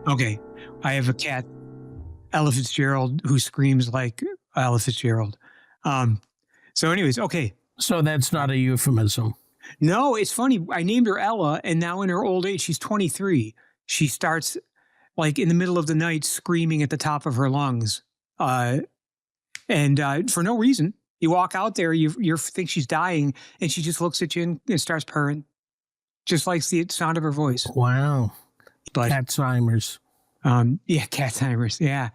Okay. I have a cat, Ella Fitzgerald, who screams like Ella Fitzgerald. Um, so anyways, okay. So that's not a euphemism. No, it's funny. I named her Ella, and now in her old age, she's 23. She starts like in the middle of the night screaming at the top of her lungs. And for no reason. You walk out there, you think she's dying, and she just looks at you and starts purring, just like the sound of her voice. Wow. But Alzheimer's. yeah, Cathimers. Yeah.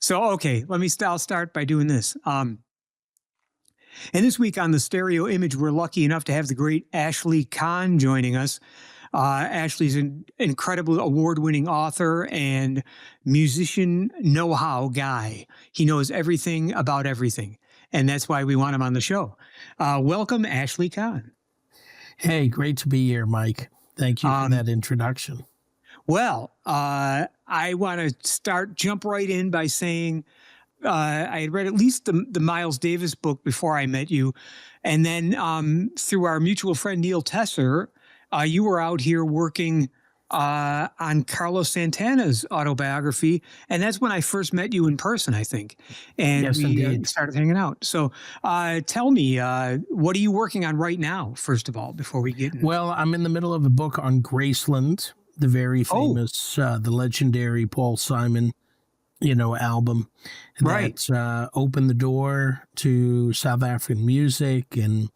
So, okay, I'll start by doing this. And this week on the Stereo Image, we're lucky enough to have the great Ashley Kahn joining us. Ashley's an incredible award-winning author and musician know-how guy. He knows everything about everything, and that's why we want him on the show. Welcome, Ashley Kahn. Hey, great to be here, Mike. Thank you for that introduction. Well, I want to jump right in by saying I had read at least the Miles Davis book before I met you. And then through our mutual friend, Neil Tesser, you were out here working on Carlos Santana's autobiography. And that's when I first met you in person, I think. And yes, we started hanging out. So tell me, what are you working on right now, first of all, before we get in? Well, I'm in the middle of a book on Graceland, the very famous, the legendary Paul Simon, album that opened the door to South African music and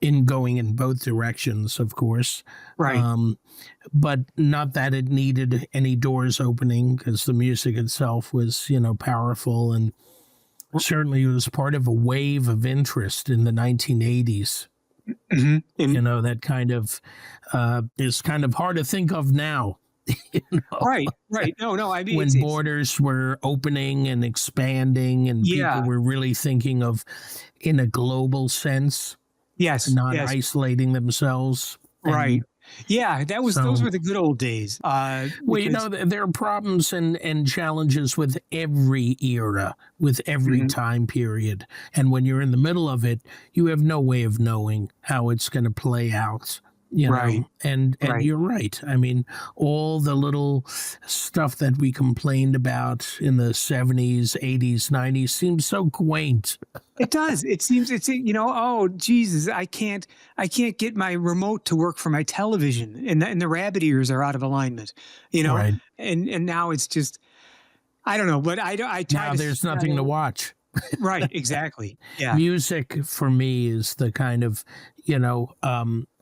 in going in both directions, of course. Right. But not that it needed any doors opening because the music itself was, powerful. And certainly it was part of a wave of interest in the 1980s. Mm-hmm. That kind of is kind of hard to think of now. Right. No. I mean, when borders were opening and expanding, and people were really thinking of in a global sense. Yes. Not isolating themselves. Right. Yeah, those were the good old days. Well, there are problems and challenges with every era, with every time period. And when you're in the middle of it, you have no way of knowing how it's going to play out. Know? And you're right. I mean, all the little stuff that we complained about in the 70s, 80s, 90s seems so quaint. It does. It seems oh Jesus, I can't get my remote to work for my television, and the rabbit ears are out of alignment. Right. And now it's just I don't know, but I try now there's nothing to watch. Right, exactly. Yeah. Music for me is the kind of,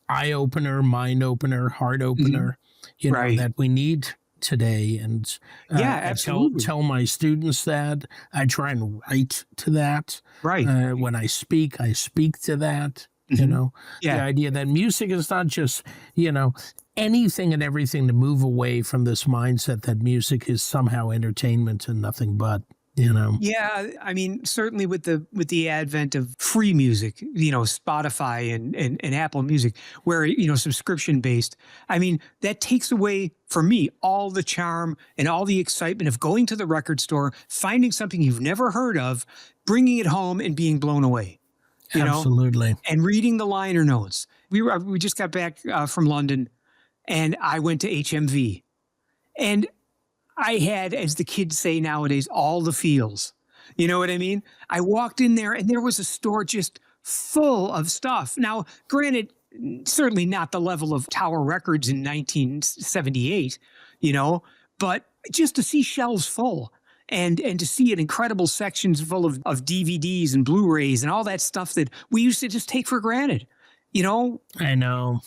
eye opener, mind opener, heart opener, that we need today. And absolutely. I tell my students that. I try and write to that. Right. When I speak to that. The idea that music is not just, anything and everything to move away from this mindset that music is somehow entertainment and nothing but. Yeah, I mean, certainly with the advent of free music, Spotify and Apple Music, where subscription based, I mean, that takes away for me all the charm and all the excitement of going to the record store, finding something you've never heard of, bringing it home and being blown away. Absolutely. And reading the liner notes. We just got back from London, and I went to HMV, and I had, as the kids say nowadays, all the feels. You know what I mean? I walked in there and there was a store just full of stuff. Now, granted, certainly not the level of Tower Records in 1978, but just to see shelves full and to see an incredible sections full of DVDs and Blu-rays and all that stuff that we used to just take for granted. I know.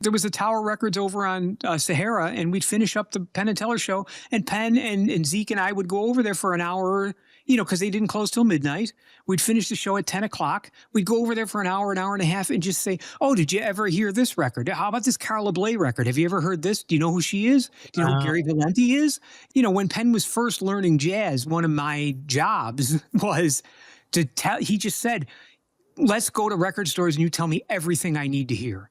There was a Tower Records over on Sahara, and we'd finish up the Penn and Teller show, and Penn and Zeke and I would go over there for an hour, because they didn't close till midnight. We'd finish the show at 10 o'clock. We'd go over there for an hour and a half and just say, oh, did you ever hear this record? How about this Carla Bley record? Have you ever heard this? Do you know who she is? Do you know who Gary Valenti is? When Penn was first learning jazz, one of my jobs was to tell, he just said, let's go to record stores and you tell me everything I need to hear.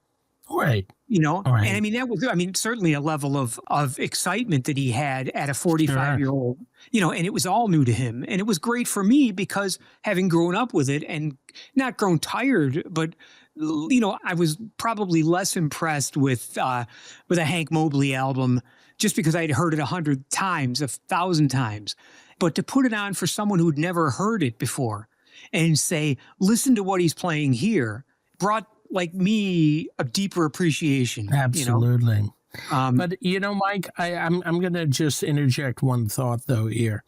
Right. Right. And I mean, that was, certainly a level of excitement that he had at a 45-year-old, and it was all new to him. And it was great for me because having grown up with it and not grown tired, but, I was probably less impressed with a Hank Mobley album just because I'd heard it 100 times, 1,000 times. But to put it on for someone who'd never heard it before and say, listen to what he's playing here, brought like me a deeper appreciation. Absolutely. But, Mike, I'm going to just interject one thought, though, here.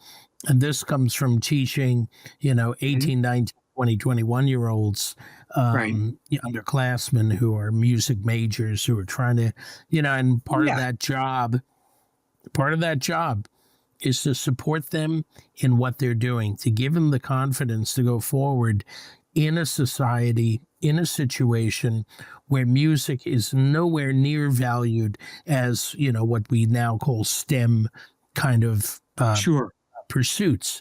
And this comes from teaching, 18, 19, 20, 21-year-olds, underclassmen who are music majors who are trying to, and part of that job is to support them in what they're doing, to give them the confidence to go forward in a society, in a situation where music is nowhere near valued as, what we now call STEM kind of pursuits.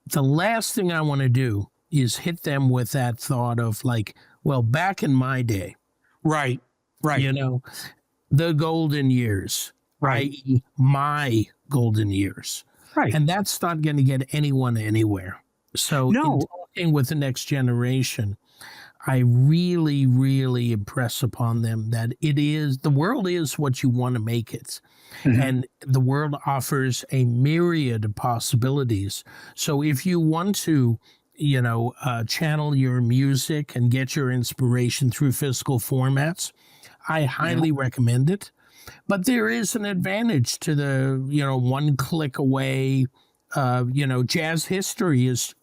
The last thing I want to do is hit them with that thought of like, well, back in my day. Right. The golden years, i.e. my golden years. Right. And that's not going to get anyone anywhere. So in talking with the next generation, I really, really impress upon them that the world is what you want to make it. Mm-hmm. And the world offers a myriad of possibilities. So if you want to, channel your music and get your inspiration through physical formats, I highly recommend it. But there is an advantage to the, one click away, jazz history is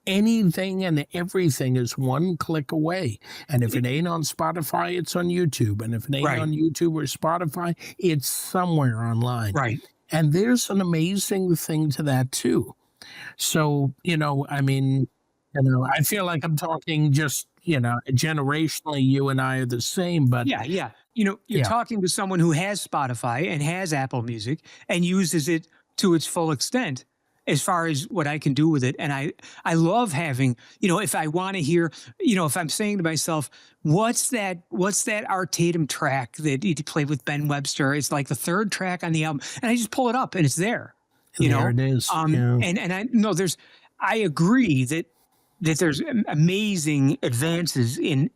anything and everything is one click away. And if it ain't on Spotify, it's on YouTube. And if it ain't on YouTube or Spotify, it's somewhere online. Right. And there's an amazing thing to that too. So, I feel like I'm talking just, generationally, you and I are the same, but yeah. You're talking to someone who has Spotify and has Apple Music and uses it to its full extent as far as what I can do with it. And I love having, if I want to hear, if I'm saying to myself, what's that Art Tatum track that he played with Ben Webster? It's like the third track on the album. And I just pull it up and it's there. There it is. And I know I agree that there's amazing advances in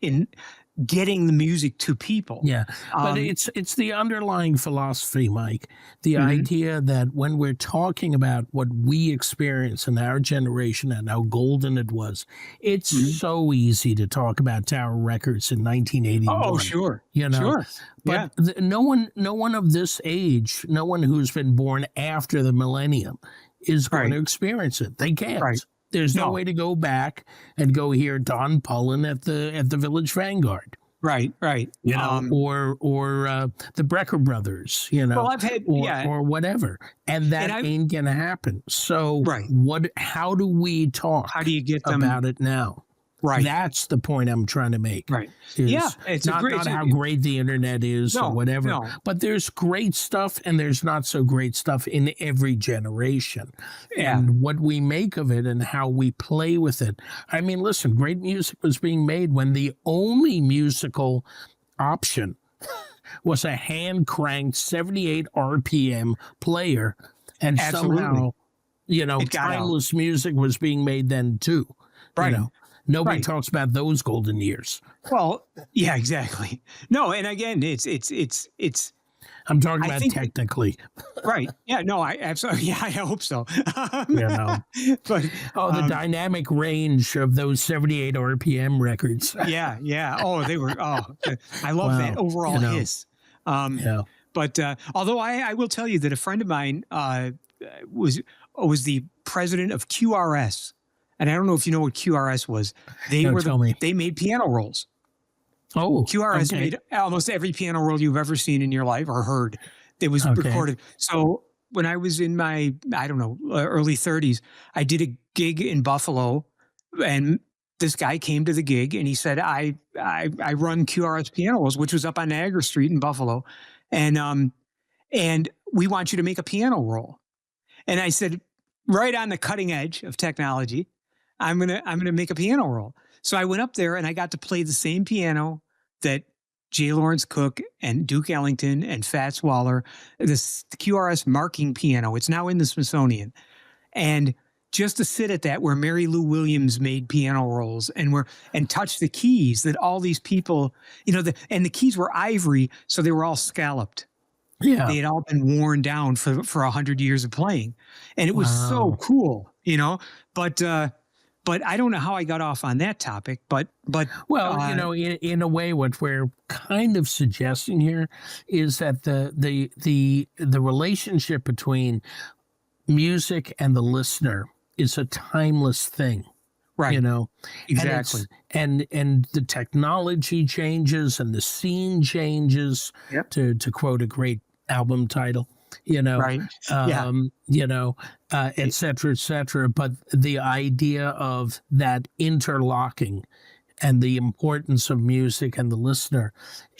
getting the music to people. Yeah, but it's the underlying philosophy, Mike. The idea that when we're talking about what we experience in our generation and how golden it was, it's so easy to talk about Tower Records in 1981. Oh, sure. Sure. But no one of this age, no one who's been born after the millennium is going to experience it. They can't. Right. There's no way to go back and go hear Don Pullen at the Village Vanguard. Right. Or the Brecker Brothers, Well, I've had, or whatever. And that ain't going to happen. So how do we talk how do you get them about it now? Right. That's the point I'm trying to make. Right. It's not how great the internet is or whatever. No. But there's great stuff and there's not so great stuff in every generation. Yeah. And what we make of it and how we play with it. I mean, listen, great music was being made when the only musical option was a hand-cranked 78 RPM player. And somehow, timeless music was being made then too. Right. Nobody talks about those golden years. Well, yeah, exactly. No, and again, it's. I'm talking about technically. Right. Yeah. No. I absolutely. Yeah. I hope so. But the dynamic range of those 78 RPM records. Yeah. Oh, they were. Oh, I love that overall hiss. But although I will tell you that a friend of mine was the president of QRS. And I don't know if you know what QRS was. They made piano rolls. Oh, QRS made almost every piano roll you've ever seen in your life or heard. It was recorded. So when I was in my, early 30s, I did a gig in Buffalo, and this guy came to the gig and he said, I run QRS piano rolls, which was up on Niagara Street in Buffalo. And we want you to make a piano roll. And I said, right on the cutting edge of technology, I'm gonna make a piano roll. So I went up there and I got to play the same piano that J. Lawrence Cook and Duke Ellington and Fats Waller, the QRS marking piano. It's now in the Smithsonian. And just to sit at that where Mary Lou Williams made piano rolls and touch the keys that all these people, and the keys were ivory, so they were all scalloped. Yeah. They had all been worn down for 100 years of playing, and it was so Wow. cool, you know. But I don't know how I got off on that topic. But Well, in a way, what we're kind of suggesting here is that the relationship between music and the listener is a timeless thing. right, And exactly. and the technology changes and the scene changes, Yep. to quote a great album title, you know Right. Yeah. et cetera, et cetera. But the idea of that interlocking and the importance of music and the listener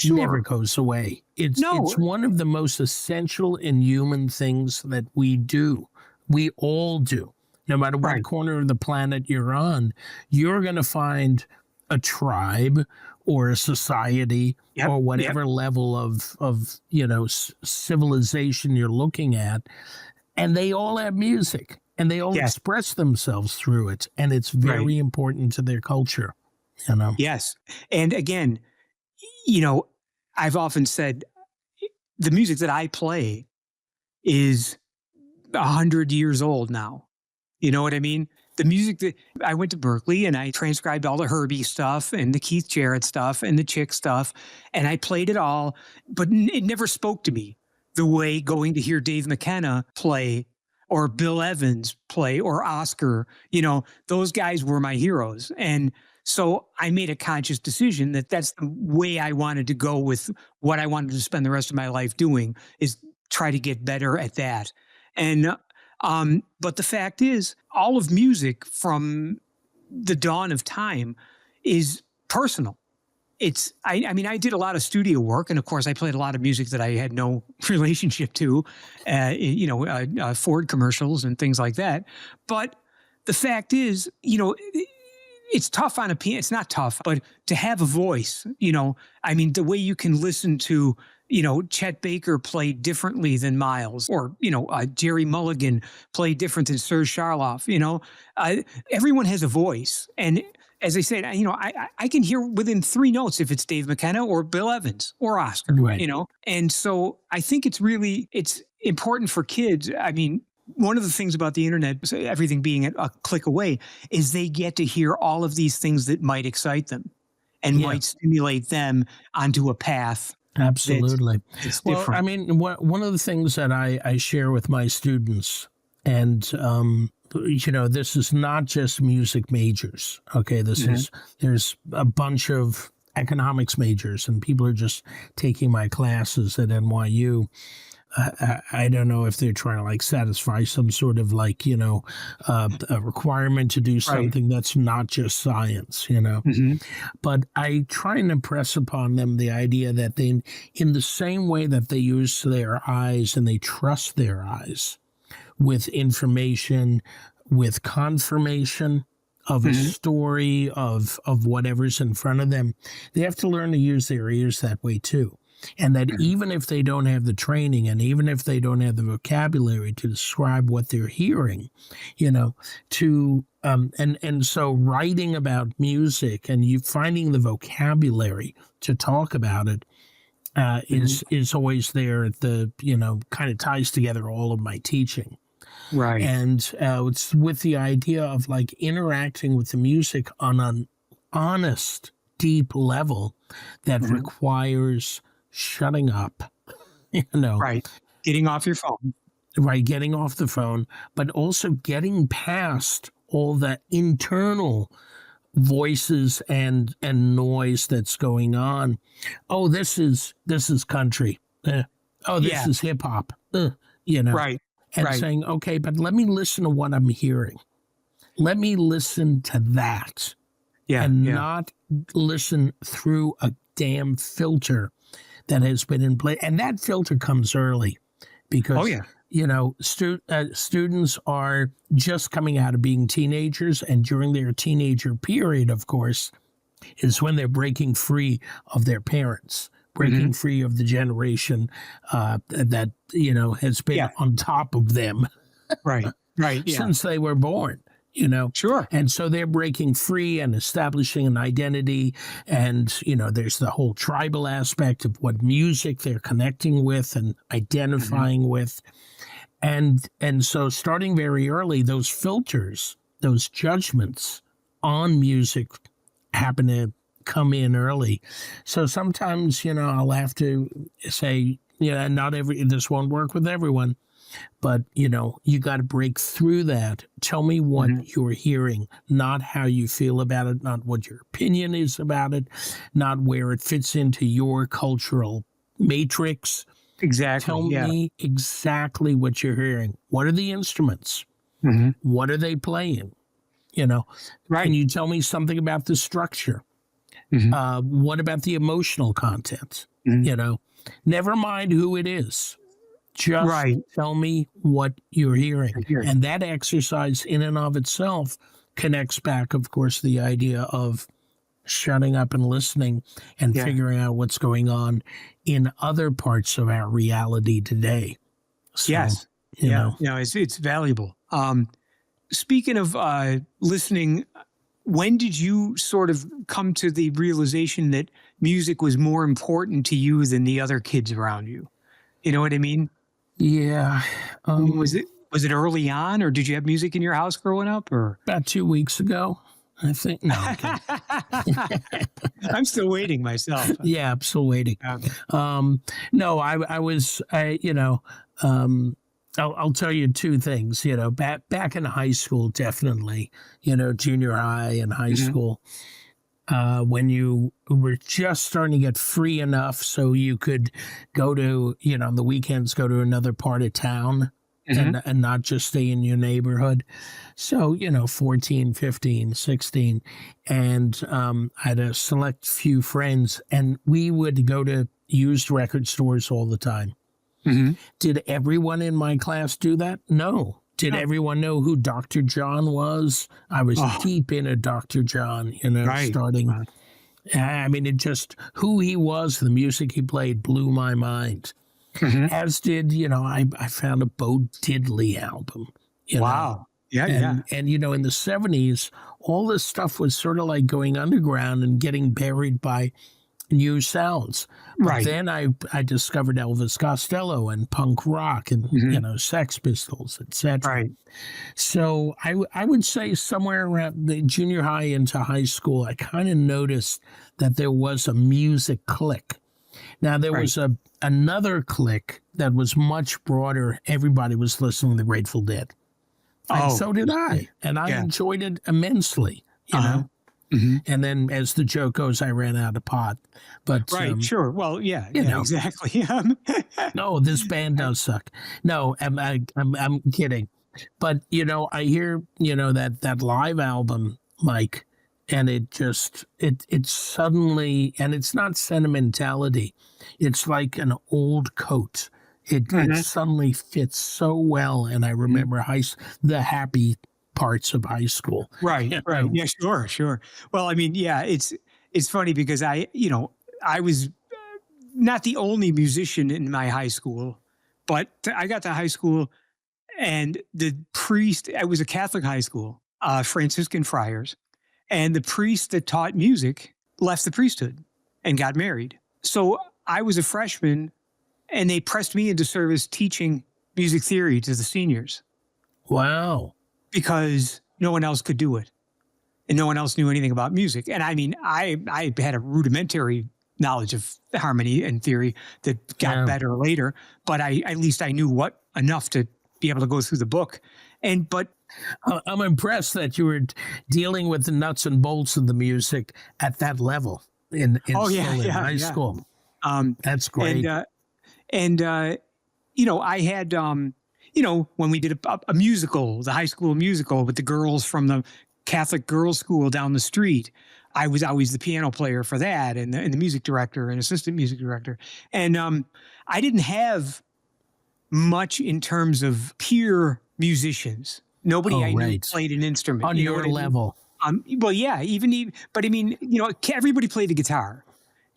never Sure. goes away. It's No. one of the most essential and human things that we do. We all do. No matter what Right. corner of the planet you're on, you're going to find a tribe or a society Yep. or Yep. whatever level of civilization you're looking at, and they all have music and they all Yes. express themselves through it, and it's Right. very important to their culture. You know. Yes. And again, you know, I've often said the music that I play is 100 years old now. You know what I mean? The music that I went to Berklee and I transcribed all the Herbie stuff and the Keith Jarrett stuff and the Chick stuff, and I played it all, but it never spoke to me the way going to hear Dave McKenna play or Bill Evans play or Oscar. Those guys were my heroes. And so I made a conscious decision that that's the way I wanted to go with what I wanted to spend the rest of my life doing, is try to get better at that. And but the fact is, all of music from the dawn of time is personal. I mean, I did a lot of studio work, and of course, I played a lot of music that I had no relationship to, Ford commercials and things like that. But the fact is, it's tough on a piano. It's not tough, but to have a voice, I mean, the way you can listen to, Chet Baker play differently than Miles, or, Jerry Mulligan play different than Serge Charloff, everyone has a voice. And as I said, I can hear within 3 notes if it's Dave McKenna or Bill Evans or Oscar, Right. And so I think it's important for kids. I mean, one of the things about the internet, everything being a click away, is they get to hear all of these things that might excite them and Yeah. might stimulate them onto a path. Absolutely. It's Well, different. I mean, one of the things that I share with my students, and this is not just music majors. Okay, there's a bunch of economics majors, and people are just taking my classes at NYU. I don't know if they're trying to satisfy some sort of a requirement to do something that's not just science, Mhm. But I try and impress upon them the idea that they, in the same way that they use their eyes and they trust their eyes with information, with confirmation of a story of whatever's in front of them, they have to learn to use their ears that way too. And that even if they don't have the training and even if they don't have the vocabulary to describe what they're hearing, so writing about music and you finding the vocabulary to talk about it is always there at the, kind of ties together all of my teaching. Right. And it's with the idea of interacting with the music on an honest, deep level that requires shutting up, Right. Getting off your phone. right? Getting off the phone, but also getting past all the internal voices and noise that's going on. Oh, this is country. Oh, this is hip hop. Right. And Right. saying, okay, but let me listen to what I'm hearing. Let me listen to that Yeah. and Yeah. not listen through a damn filter that has been in place. And that filter comes early because, Oh, yeah. students are just coming out of being teenagers. And during their teenager period, of course, is when they're breaking free of their parents, breaking free of the generation that, has been Yeah. on top of them Right. Right. Yeah. since they were born. you know? Sure. And so they're breaking free and establishing an identity. And, you know, there's the whole tribal aspect of what music they're connecting with and identifying with. And so starting very early, those filters, those judgments on music happen to come in early. So sometimes, you know, I'll have to say, yeah, this won't work with everyone, but, you know, you got to break through that. Tell me what you're hearing, not how you feel about it, not what your opinion is about it, not where it fits into your cultural matrix. Exactly. Tell me exactly what you're hearing. What are the instruments? What are they playing? You know, can you tell me something about the structure? What about the emotional content? You know, never mind who it is. Just tell me what you're hearing. And that exercise in and of itself connects back, of course, the idea of shutting up and listening and figuring out what's going on in other parts of our reality today. So, you know. It's valuable. Speaking of listening, when did you sort of come to the realization that music was more important to you than the other kids around you? You know what I mean? Yeah. Was it early on, or did you have music in your house growing up? Or about 2 weeks ago, I think. No, I'm still waiting myself. Yeah, I'm still waiting. No, I'll tell you two things. You know, back in high school, definitely. You know, junior high and high school, when you were just starting to get free enough so you could go to, you know, on the weekends, go to another part of town. And not just stay in your neighborhood. So, you know, 14, 15, 16. And I had a select few friends, and we would go to used record stores all the time. Did everyone in my class do that? No. Did everyone know who Dr. John was? I was deep into Dr. John, you know, starting. I mean, it just, who he was, the music he played blew my mind. As did, you know, I found a Bo Diddley album. You know? And, you know, in the 70s, all this stuff was sort of like going underground and getting buried by new sounds. But then I discovered Elvis Costello and punk rock and, you know, Sex Pistols, etc. So I would say somewhere around the junior high into high school, I kind of noticed that there was a music clique. Now, there was another clique that was much broader. Everybody was listening to the Grateful Dead. And so did I. And I enjoyed it immensely, you know. And then, as the joke goes, I ran out of pot. But sure. Well, you know. Exactly. No, this band does suck. No, I'm kidding. But, you know, I hear, you know, that live album, Mike, and it just, it suddenly, and it's not sentimentality. It's like an old coat. It suddenly fits so well. And I remember the happy parts of high school. Right. Yeah, sure. Well, I mean, it's funny because I was not the only musician in my high school, but I got to high school and the priest, it was a Catholic high school, Franciscan friars. And the priest that taught music left the priesthood and got married. So I was a freshman, and they pressed me into service teaching music theory to the seniors. Wow. Because no one else could do it. And no one else knew anything about music. And I mean, I had a rudimentary knowledge of harmony and theory that got better later, but at least I knew enough to be able to go through the book. But I'm impressed that you were dealing with the nuts and bolts of the music at that level in high school. That's great. And you know, I had, you know, when we did a musical, the high school musical with the girls from the Catholic girls' school down the street, I was always the piano player for that and the music director and assistant music director. And I didn't have much in terms of peer musicians. Nobody I knew played an instrument. On your level. Well, yeah, but I mean, you know, everybody played the guitar.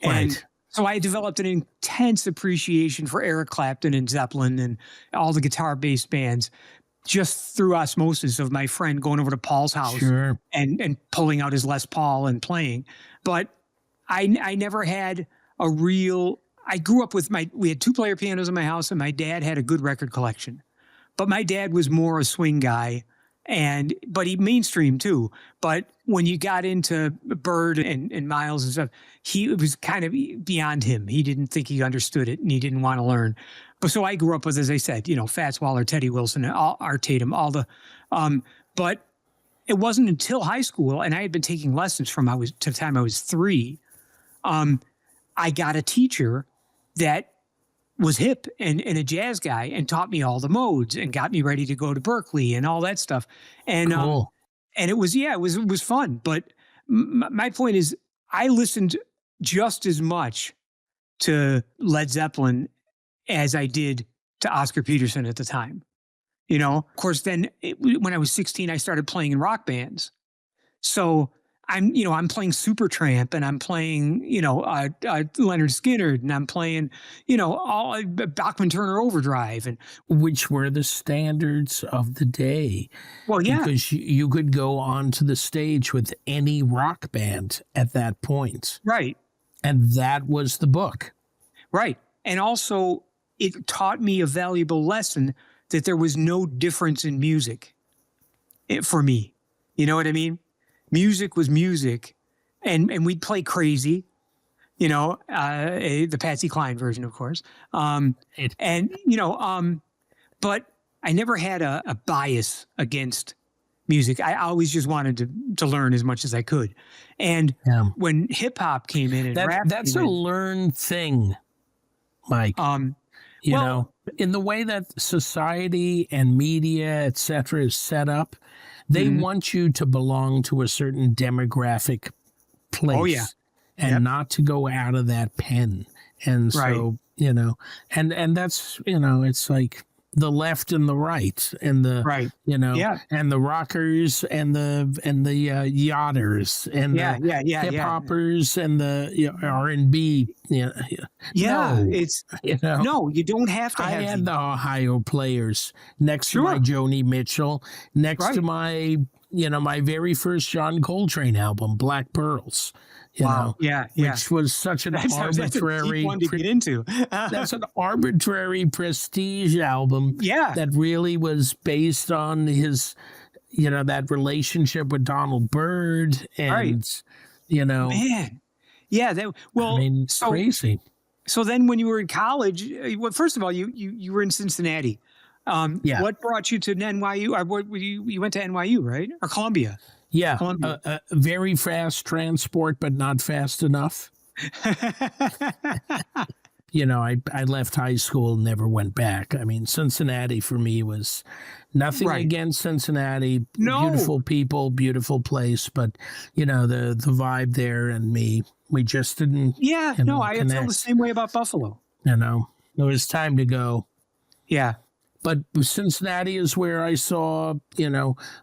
And so I developed an intense appreciation for Eric Clapton and Zeppelin and all the guitar-based bands. just through osmosis of my friend going over to Paul's house Sure. and pulling out his Les Paul and playing. But I never had a real, I grew up with we had 2-player pianos in my house, and my dad had a good record collection. But my dad was more a swing guy, but he mainstream too. But when you got into Bird and Miles and stuff, it was kind of beyond him. He didn't think he understood it, and he didn't want to learn. But so I grew up with, as I said, Fats Waller, Teddy Wilson, Art Tatum, all the, but it wasn't until high school, and I had been taking lessons from to the time I was 3. I got a teacher that was hip and a jazz guy, and taught me all the modes and got me ready to go to Berklee and all that stuff. And Cool. and it was fun. But my point is, I listened just as much to Led Zeppelin as I did to Oscar Peterson at the time. Of course, then when I was 16, I started playing in rock bands. So I'm playing Supertramp, and I'm playing, Leonard Skinner, and I'm playing, all Bachman Turner Overdrive, and Which were the standards of the day. well, yeah, Because you could go onto the stage with any rock band at that point. right, And that was the book. right, and also it taught me a valuable lesson that there was no difference in music for me. You know what I mean? Music was music, and we'd play crazy, the Patsy Cline version, of course. But I never had a bias against music. I always just wanted to learn as much as I could. And Yeah. when hip hop came in and rap That's came a in, learned thing, Mike. In the way that society and media, et cetera, is set up, they want you to belong to a certain demographic place. Oh, yeah. And not to go out of that pen. And so, and that's, it's like the left and the right, and the, and the rockers and the yachters and the hip hoppers and the R&B. No, you don't have to have. I had the Ohio Players next to my Joni Mitchell, next to my, my very first John Coltrane album, Black Pearls. Which was such an arbitrary, that's a deep one to get into. That's an arbitrary prestige album. That really was based on his, that relationship with Donald Byrd, and man, crazy. So then, when you were in college, first of all, you were in Cincinnati. What brought you to NYU? Or you went to NYU, right, or Columbia? Yeah, very fast transport, but not fast enough. I left high school, never went back. I mean, Cincinnati for me was nothing against Cincinnati. No. Beautiful people, beautiful place, but the vibe there and me, we just didn't. I feel the same way about Buffalo. It was time to go. Yeah. But Cincinnati is where I saw,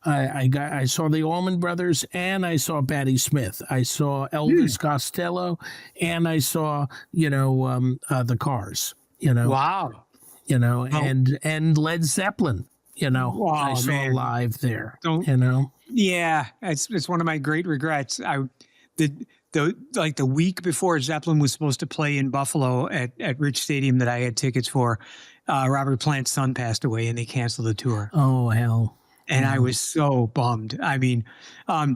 I saw the Allman Brothers, and I saw Patti Smith. I saw Elvis Costello, and I saw, the Cars. Wow. And Led Zeppelin. I saw live there. Yeah, it's one of my great regrets. The week before Zeppelin was supposed to play in Buffalo at Rich Stadium that I had tickets for, Robert Plant's son passed away, and they canceled the tour. Oh, hell. And I was so bummed. I mean, I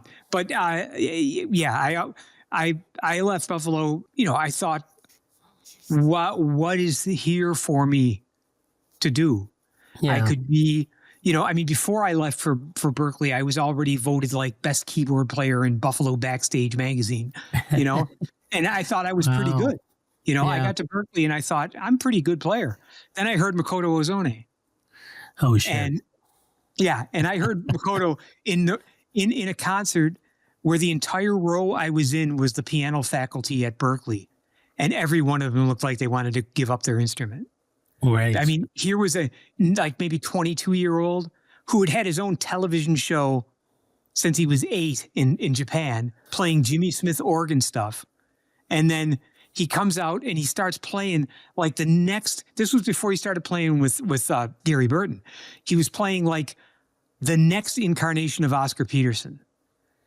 left Buffalo. I thought, what is here for me to do? Yeah. I could be, before I left for Berklee, I was already voted like best keyboard player in Buffalo Backstage magazine, and I thought I was pretty good. I got to Berklee and I thought, I'm a pretty good player. Then I heard Makoto Ozone. Oh, shit. And I heard Makoto in a concert where the entire row I was in was the piano faculty at Berklee, and every one of them looked like they wanted to give up their instrument. Right. I mean, here was a maybe 22-year-old who had had his own television show since he was 8 in Japan, playing Jimmy Smith organ stuff. And then he comes out and he starts playing like the next. This was before he started playing with Gary Burton. He was playing like the next incarnation of Oscar Peterson.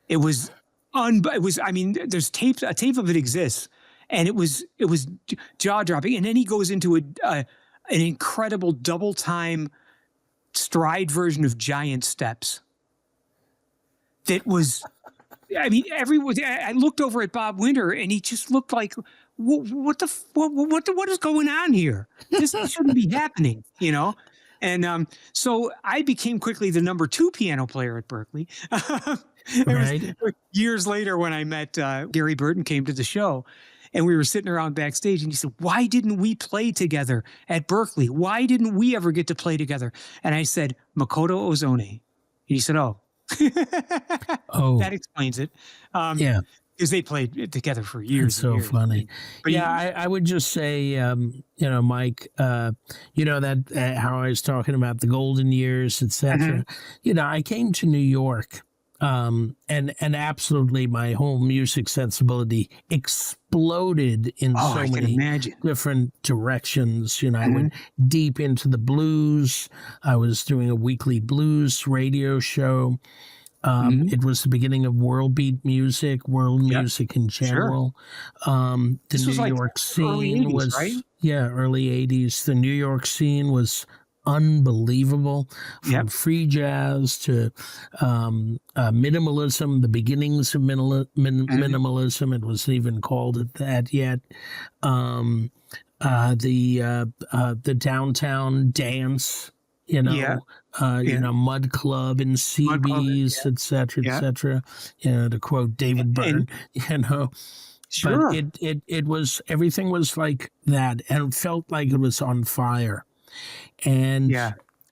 It was I mean, there's tapes. A tape of it exists, and it was jaw dropping. And then he goes into an incredible double time stride version of Giant Steps. That was, I mean, I looked over at Bob Winter, and he just looked like, what is going on here? This shouldn't be happening, you know? And so I became quickly the number 2 piano player at Berklee. It was years later when I met Gary Burton came to the show, and we were sitting around backstage, and he said, "Why didn't we play together at Berklee? Why didn't we ever get to play together?" And I said, "Makoto Ozone." And he said, "Oh." Oh, that explains it. Yeah. Because they played together for years. It's so funny. But yeah, I would just say, Mike, that how I was talking about the golden years, etc. I came to New York, and absolutely my whole music sensibility exploded in so many different directions. I went deep into the blues. I was doing a weekly blues radio show. It was the beginning of world beat music, world music in general. The this was New like York scene early 80s, was right? Early 80s. The New York scene was unbelievable, from free jazz to minimalism, the beginnings of minimalism. It wasn't even called that yet. The downtown dance. Mud Club and CBs, et cetera, to quote David Byrne, Sure. But it was, everything was like that, and it felt like it was on fire. And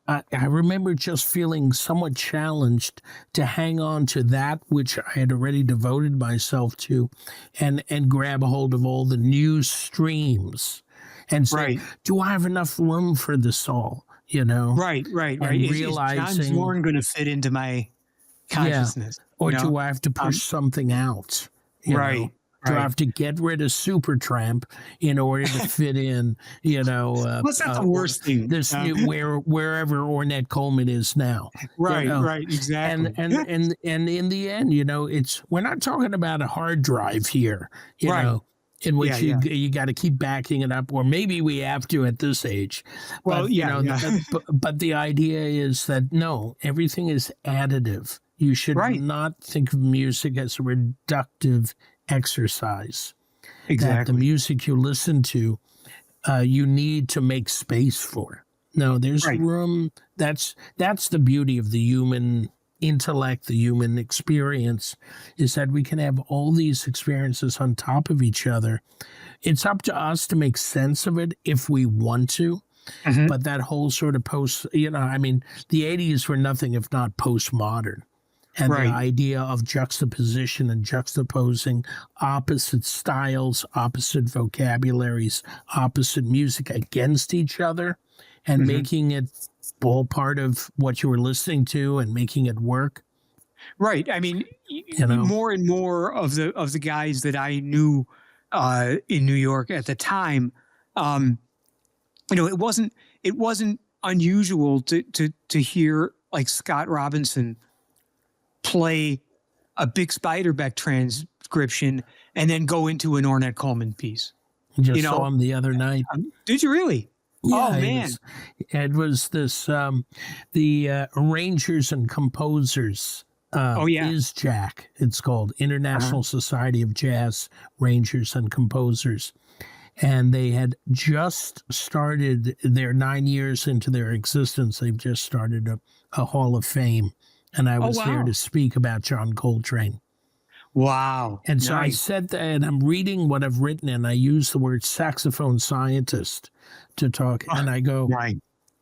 I remember just feeling somewhat challenged to hang on to that which I had already devoted myself to, and grab a hold of all the new streams and say, do I have enough room for this all? Right. And realizing, is John Zorn going to fit into my consciousness? Or do I have to push something out? Do I have to get rid of Supertramp in order to fit in? What's not the worst thing? This wherever Ornette Coleman is now. Right, exactly. And in the end, we're not talking about a hard drive here. In which you got to keep backing it up, or maybe we have to at this age. Well, but the idea is that no, everything is additive. You should not think of music as a reductive exercise. Exactly. That the music you listen to, you need to make space for. No, there's room. That's the beauty of the human intellect, the human experience, is that we can have all these experiences on top of each other. It's up to us to make sense of it if we want to. But that whole sort of the 80s were nothing if not postmodern. And the idea of juxtaposition and juxtaposing opposite styles, opposite vocabularies, opposite music against each other, and making it all part of what you were listening to and making it work. Right. I mean, more and more of the guys that I knew in New York at the time, it wasn't unusual to hear like Scott Robinson play a Bix Beiderbecke transcription and then go into an Ornette Coleman piece. Just saw him the other night. Did you really? Yeah, oh man! It was this the Arrangers and Composers. ISJAC, it's called International Society of Jazz Arrangers and Composers, and they had just started. They're 9 years into their existence. They've just started a Hall of Fame, and I was there to speak about John Coltrane. Wow! And so I said that, and I'm reading what I've written, and I use the word saxophone scientist to talk, and I go, I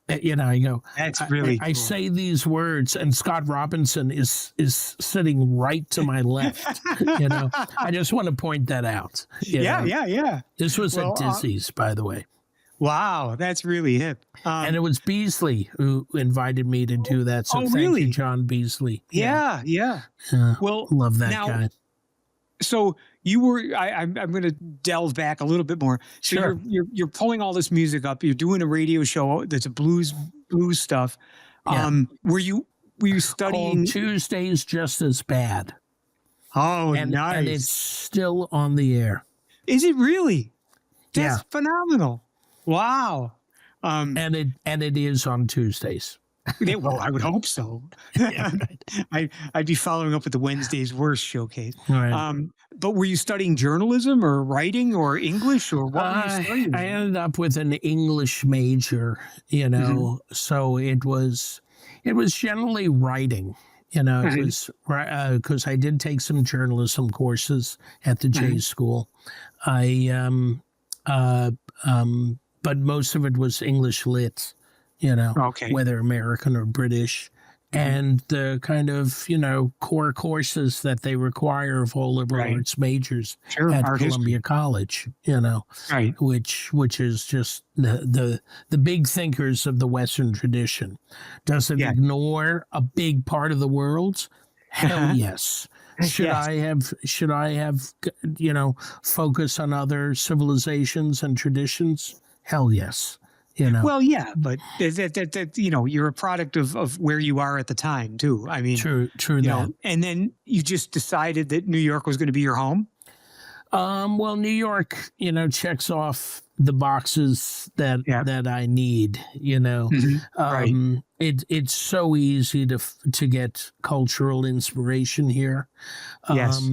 go, that's really cool. I say these words, and Scott Robinson is sitting right to my left. I just want to point that out. Yeah. This was at Dizzy's, by the way. Wow, that's really hip. And it was Beasley who invited me to do that. So thank you, John Beasley. Yeah. Well, love that guy. So you were. I'm going to delve back a little bit more. So Sure. you're pulling all this music up. You're doing a radio show that's a blues stuff. Yeah. Were you Called studying? Tuesdays Just As Bad. Oh, And it's nice. still on the air. Is it really? Yeah. That's phenomenal. Wow. And it is on Tuesdays. Well, I would hope so. Yeah, right. I'd be following up with the Wednesday's Worst showcase. Right. But were you studying journalism or writing or English or what were you studying? I ended up with an English major, so it was generally writing. It was because I did take some journalism courses at the J School. But most of it was English lit, Okay. whether American or British. And the kind of, core courses that they require of all liberal arts majors at art Columbia College, Right. which is just the big thinkers of the Western tradition. Does it ignore a big part of the world? Hell yes. Should I have focus on other civilizations and traditions? Hell yes. Well, yeah, but that you're a product of where you are at the time too. I mean, True that. And then you just decided that New York was going to be your home. Well, New York, checks off the boxes that I need. Right. It's so easy to get cultural inspiration here. Yes.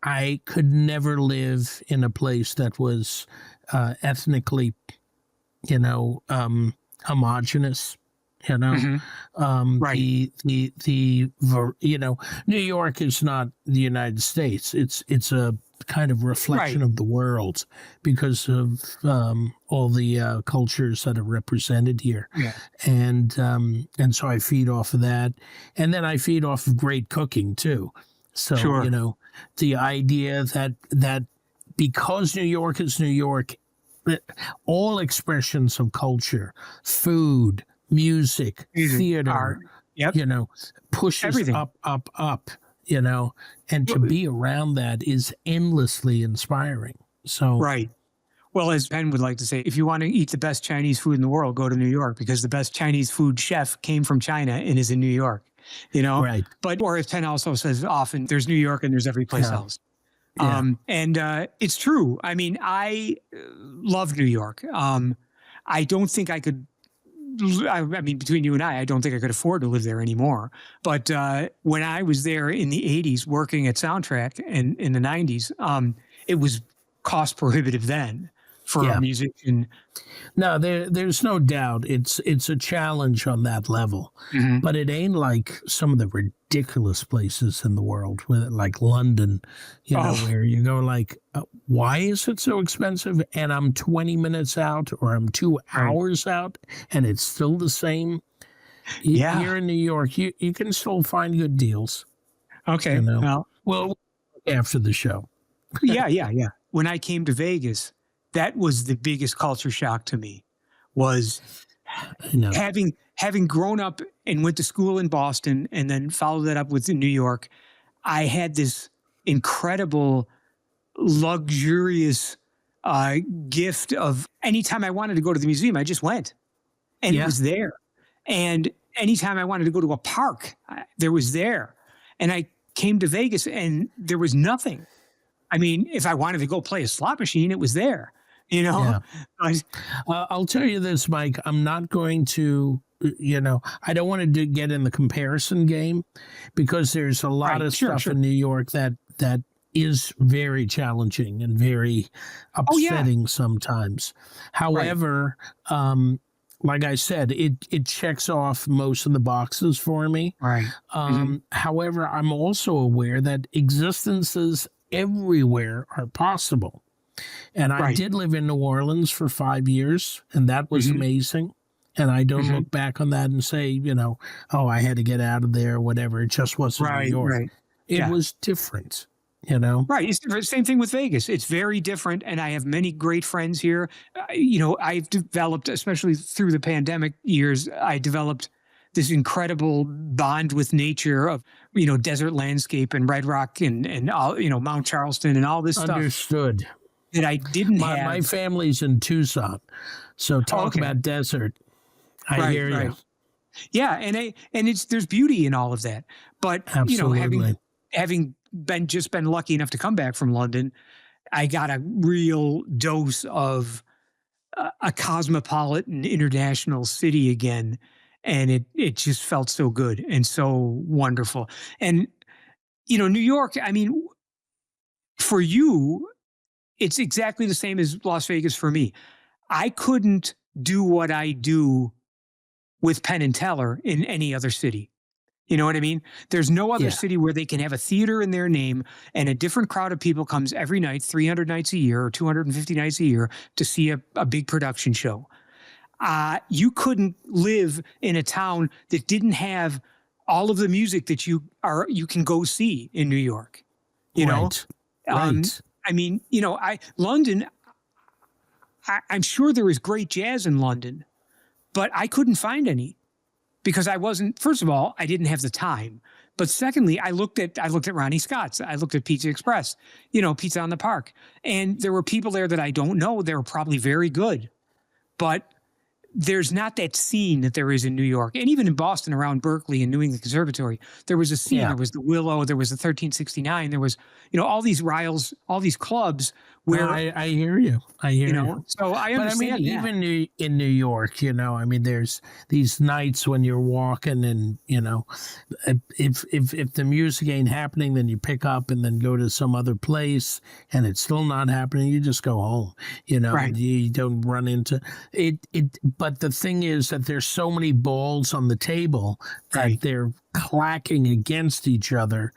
I could never live in a place that was ethnically, homogenous. Right. New York is not the United States. It's a kind of reflection of the world because of all the cultures that are represented here. Yeah. And so I feed off of that, and then I feed off of great cooking too. So the idea that because New York is New York, all expressions of culture, food, music, theater, art, pushes everything up, and to be around that is endlessly inspiring. So right. Well, as Penn would like to say, if you want to eat the best Chinese food in the world, go to New York because the best Chinese food chef came from China and is in New York. Right. But or as Penn also says often, there's New York and there's every place else. Yeah. And it's true. I mean, I love New York. I don't think I could. I mean, between you and I don't think I could afford to live there anymore. But when I was there in the 80s working at Soundtrack and in the 90s, it was cost prohibitive then for a musician. No, there's no doubt it's a challenge on that level, but it ain't like some of the ridiculous places in the world, like London, where you go like, why is it so expensive? And I'm 20 minutes out or I'm 2 hours out, and it's still the same. Here in New York, you can still find good deals. Okay, well, after the show. yeah. When I came to Vegas, that was the biggest culture shock to me, was having grown up and went to school in Boston and then followed that up with in New York. I had this incredible, luxurious gift of anytime I wanted to go to the museum, I just went and it was there. And anytime I wanted to go to a park, there was there. And I came to Vegas and there was nothing. I mean, if I wanted to go play a slot machine, it was there. I'll tell you this, Mike. I'm not going to, I don't want to get in the comparison game because there's a lot of stuff in New York that is very challenging and very upsetting sometimes. However, like I said, it checks off most of the boxes for me. Right. However, I'm also aware that existences everywhere are possible. And I did live in New Orleans for 5 years, and that was amazing. And I don't look back on that and say, I had to get out of there or whatever. It just wasn't New York. Right. It was different, Right. It's the same thing with Vegas. It's very different. And I have many great friends here. I've developed, especially through the pandemic years, I developed this incredible bond with nature of, desert landscape and Red Rock and all, Mount Charleston and all this stuff Understood. that I didn't have. My family's in Tucson, so talk about desert. I hear you. Right. Yeah, and there's beauty in all of that. But Absolutely. having been lucky enough to come back from London, I got a real dose of a cosmopolitan international city again, and it just felt so good and so wonderful. And New York, I mean, for you, it's exactly the same as Las Vegas for me. I couldn't do what I do with Penn and Teller in any other city. You know what I mean? There's no other city where they can have a theater in their name and a different crowd of people comes every night, 300 nights a year or 250 nights a year to see a big production show. You couldn't live in a town that didn't have all of the music that you can go see in New York. You know? Right. I mean, London, I'm sure there is great jazz in London, but I couldn't find any because first of all, I didn't have the time. But secondly, I looked at Ronnie Scott's. I looked at Pizza Express, Pizza on the Park. And there were people there that I don't know. They were probably very good. But there's not that scene that there is in New York. And even in Boston around Berklee and New England Conservatory, there was a scene. Yeah. There was the Willow. There was the 1369. There was, all these riles, all these clubs where I hear you. I hear you. So I understand. But I mean, even in New York, I mean, there's these nights when you're walking and, if the music ain't happening, then you pick up and then go to some other place and it's still not happening. You just go home, Right. You don't run into it. But the thing is that there's so many balls on the table that they're clacking against each other,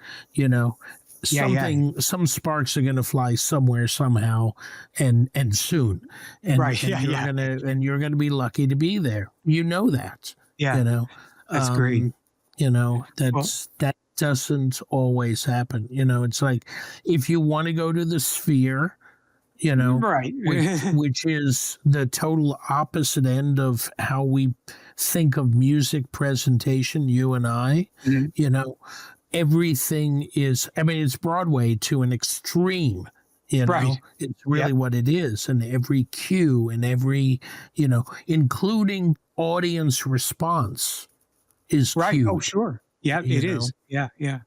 some sparks are going to fly somewhere somehow and soon. And, you're going to be lucky to be there. That. Yeah. That's great. That doesn't always happen. It's like if you want to go to the Sphere, right. which is the total opposite end of how we think of music presentation, you and I, everything is, I mean, it's Broadway to an extreme, Right. It's really what it is. And every cue and every, including audience response is cued. Oh, sure. Yeah, it is. Yeah. Yeah.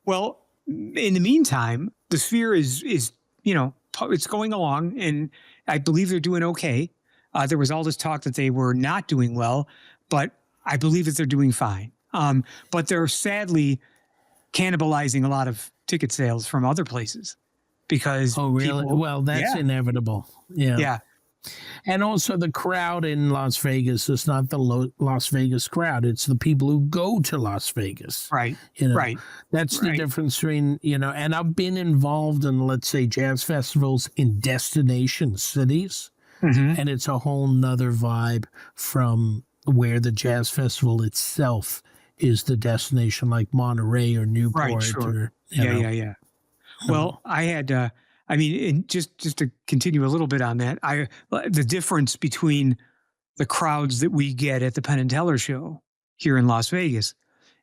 Well, in the meantime, the Sphere is it's going along, and I believe they're doing okay. There was all this talk that they were not doing well, but I believe that they're doing fine. But they're sadly cannibalizing a lot of ticket sales from other places because. Oh, really? Well, that's inevitable. Yeah. Yeah. And also the crowd in Las Vegas is not the Las Vegas crowd. It's the people who go to Las Vegas. Right. Right. That's the difference between, and I've been involved in, let's say, jazz festivals in destination cities. Mm-hmm. And it's a whole nother vibe from where the jazz festival itself is the destination, like Monterey or Newport. Right, sure. Or, Yeah. Well, I had, and just to continue a little bit on that, the difference between the crowds that we get at the Penn and Teller show here in Las Vegas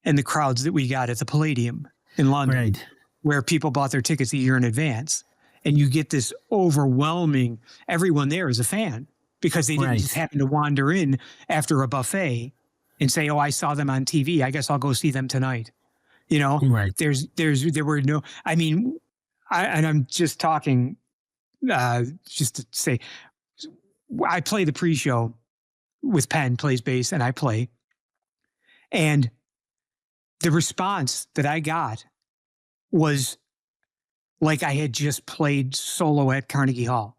and the crowds that we got at the Palladium in London, where people bought their tickets a year in advance. And you get this overwhelming, everyone there is a fan because they didn't just happen to wander in after a buffet and say, oh, I saw them on TV. I guess I'll go see them tonight. Right. There were no, and I'm just talking, just to say, I play the pre-show with Penn, plays bass, and I play. And the response that I got was like I had just played solo at Carnegie Hall.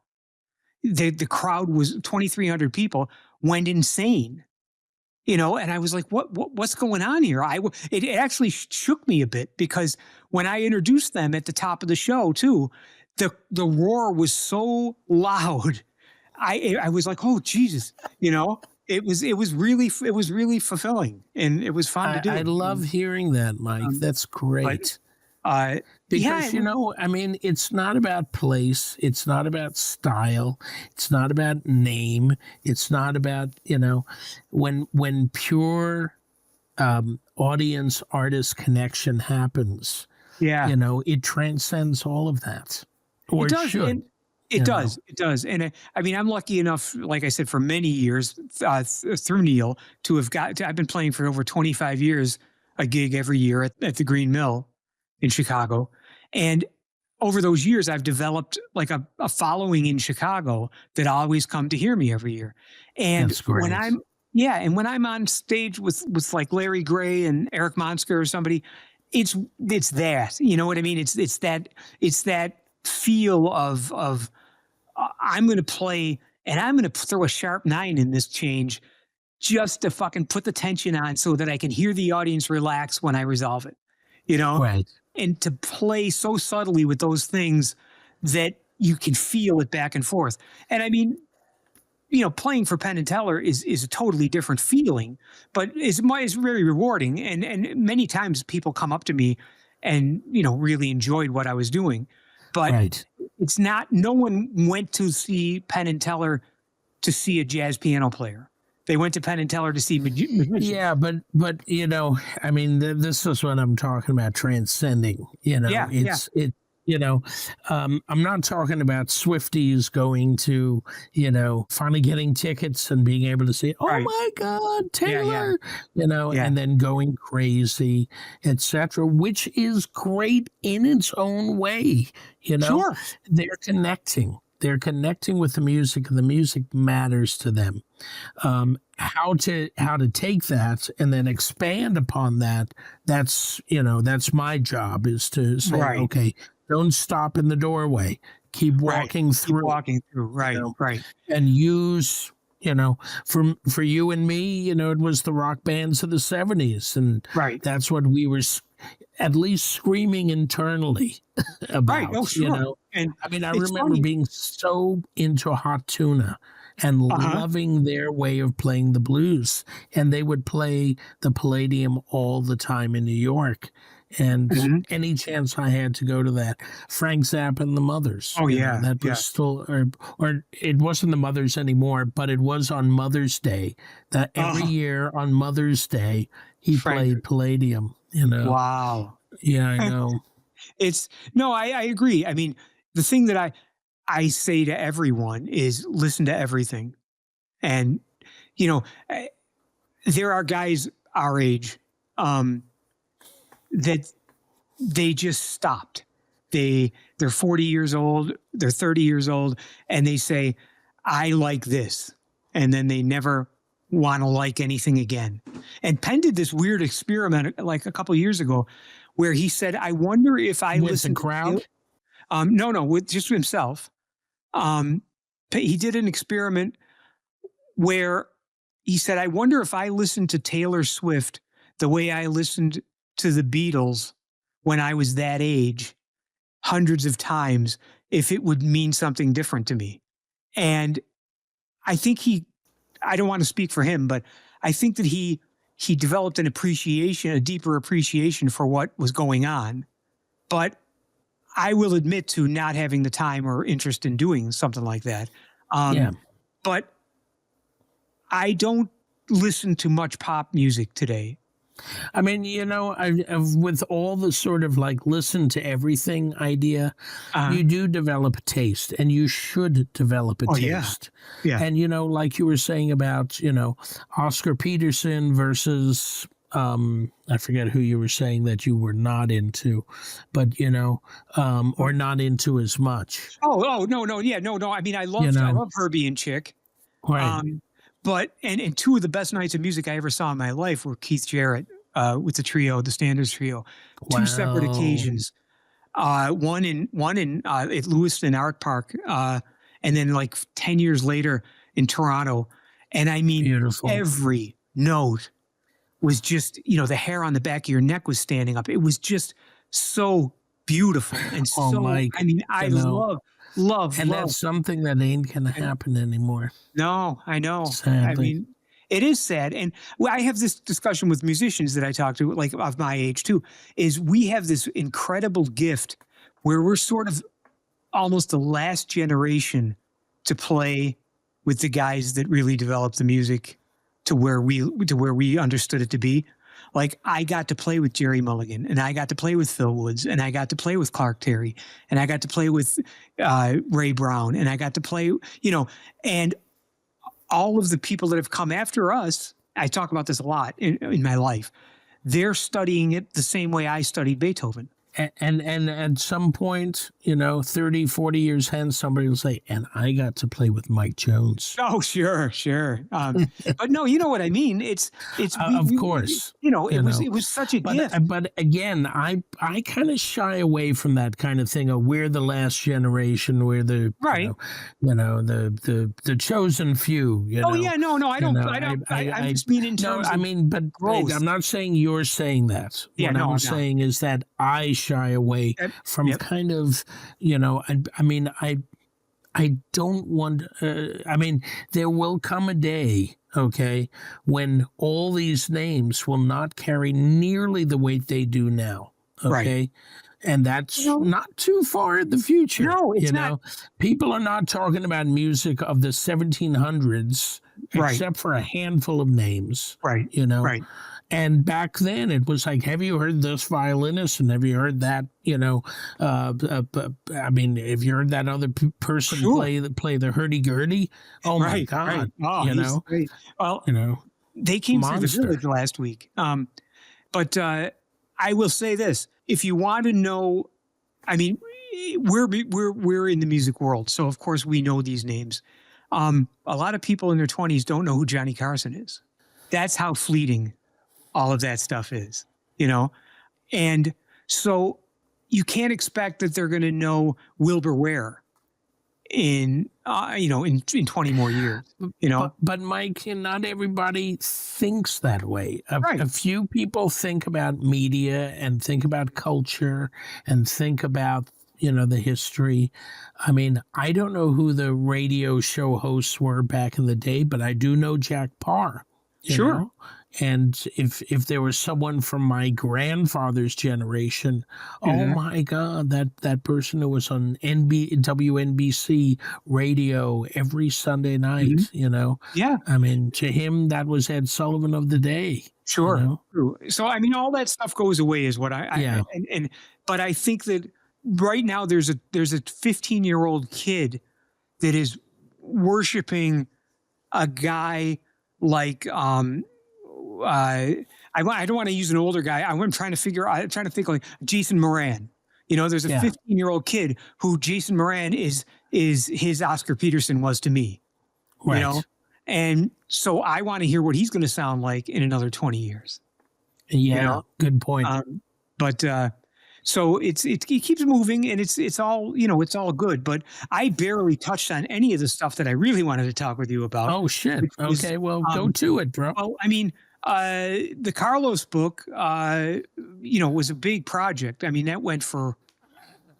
The crowd was 2,300 people, went insane. And I was like, what's going on here? It actually shook me a bit because when I introduced them at the top of the show too, the roar was so loud. I was like, oh Jesus, it was really fulfilling and it was fun to do. I love hearing that, Mike. That's great. Because, Yeah, I mean, it's not about place, it's not about style, it's not about name, it's not about, when pure audience artist connection happens, yeah. it transcends all of that, or It it does, should, and it you know. does, it does, and I mean, I'm lucky enough, like I said, for many years through Neil to have got. I've been playing for over 25 years, a gig every year at the Green Mill in Chicago, and over those years, I've developed like a following in Chicago that always come to hear me every year, and That's when great. I'm yeah, and when I'm on stage with like Larry Gray and Eric Monsker or somebody, it's that, you know what I mean? It's that feel of I'm going to play and I'm going to throw a sharp nine in this change just to fucking put the tension on so that I can hear the audience relax when I resolve it, you know? Right. And to play so subtly with those things that you can feel it back and forth. And I mean, playing for Penn and Teller is a totally different feeling, but is very rewarding. And many times people come up to me and really enjoyed what I was doing, but Right. it's not. No one went to see Penn and Teller to see a jazz piano player. They went to Penn and Teller to see musicians. Yeah, but I mean, this is what I'm talking about, transcending. Yeah, yeah, I'm not talking about Swifties going to, finally getting tickets and being able to say, "Oh right. my God, Yeah, yeah, Taylor," yeah. and then going crazy, etc., which is great in its own way. Sure. They're connecting. They're connecting with the music, and the music matters to them. How to take that and then expand upon that, that's my job, is to say, Right. okay, don't stop in the doorway, keep Right. walking Keep through, walking through. Right. Right. and use, for you and me, it was the rock bands of the 70s, and Right. that's what we were at least screaming internally Right. Oh, about. sure. And I mean, I it's remember funny. being so into Hot Tuna and Uh-huh. loving their way of playing the blues. And they would play the Palladium all the time in New York. And Mhm. any chance I had to go to that, Frank Zappa and the Mothers, Oh, yeah. that was Yeah. still, or it wasn't the Mothers anymore, but it was on Mother's Day. That every Oh, year on Mother's Day, he Frank. played Palladium, Wow. Yeah, I know. It's no, I agree. I mean, the thing that I say to everyone is listen to everything. And, you know, eh, there are guys our age um, that they just stopped. They're 40 years old, they're 30 years old, and they say, I like this. And then they never want to like anything again. And Penn did this weird experiment like a couple years ago where he said, I wonder if I With the listen to crowd? no, with just himself. Um, he did an experiment where he said, I wonder if I listened to Taylor Swift the way I listened to the Beatles when I was that age, hundreds of times, if it would mean something different to me. And I think I don't want to speak for him, but I think that he developed an appreciation, a deeper appreciation for what was going on. But I will admit to not having the time or interest in doing something like that. Yeah. But I don't listen to much pop music today. I mean, with all the sort of like listen to everything idea, Uh, you do develop a taste, and you should develop a oh yeah, taste. yeah. And, like you were saying about, Oscar Peterson versus, I forget who you were saying that you were not into, but, or not into as much, Oh no, yeah, no. I mean, I you know, love Herbie and Chick. right. Um, but and two of the best nights of music I ever saw in my life were Keith Jarrett with the trio, the Standards Trio. Two separate Wow. occasions. One in at Lewiston Art Park, and then like 10 years later in Toronto. And I mean, Beautiful. every note was just the hair on the back of your neck was standing up. It was just so beautiful and Oh, so. Mike, I mean, I you know, love and that's something that ain't going to and happen anymore, no, I know. I sadly. mean, It is sad. And I have this discussion with musicians that I talk to, like of my age too, is we have this incredible gift where we're sort of almost the last generation to play with the guys that really developed the music to where we understood it to be. Like I got to play with Jerry Mulligan, and I got to play with Phil Woods, and I got to play with Clark Terry, and I got to play with Ray Brown, and I got to play, and all of the people that have come after us, I talk about this a lot in my life, they're studying it the same way I studied Beethoven. And at some point, 30, 40 years hence, somebody will say, and I got to play with Mike Jones. Oh, sure. But no, you know what I mean? It's of course. It was such a gift. But again, I kind of shy away from that kind of thing of we're the last generation, we're the right. The chosen few. Oh yeah, no, I don't. I'm just mean in terms. But growth. I'm not saying you're saying that. Yeah, what I'm saying is that I shy away from kind of, I don't want, there will come a day, okay, when all these names will not carry nearly the weight they do now, okay? Right. And that's not too far in the future. No, it's not. People are not talking about music of the 1700s, except for a handful of names. Right. Right. And back then, it was like, have you heard this violinist? And have you heard that? If you heard that other person play the hurdy-gurdy, oh my God! Right. Oh, great. Well, they came through the village last week. But I will say this: if you want to know, we're in the music world, so of course we know these names. A lot of people in their 20s don't know who Johnny Carson is. That's how fleeting all of that stuff is, and so you can't expect that they're going to know Wilbur Ware in 20 more years, But Mike, not everybody thinks that way. A few people think about media and think about culture and think about the history. I don't know who the radio show hosts were back in the day, but I do know Jack Parr. Sure. Know? And if there was someone from my grandfather's generation, oh my God, that person who was on WNBC radio every Sunday night, Yeah. To him, that was Ed Sullivan of the day. Sure. True. So, all that stuff goes away is what but I think that right now there's a 15-year-old kid that is worshiping a guy like, I don't want to use an older guy. I'm trying to think like Jason Moran. There's a 15-year-old kid who Jason Moran is his Oscar Peterson was to me. Right. And so I want to hear what he's going to sound like in another 20 years. Yeah, good point. So it keeps moving, and it's all it's all good. But I barely touched on any of the stuff that I really wanted to talk with you about. Oh shit! Okay, well, go to it, bro. Well, the Carlos book, was a big project. That went for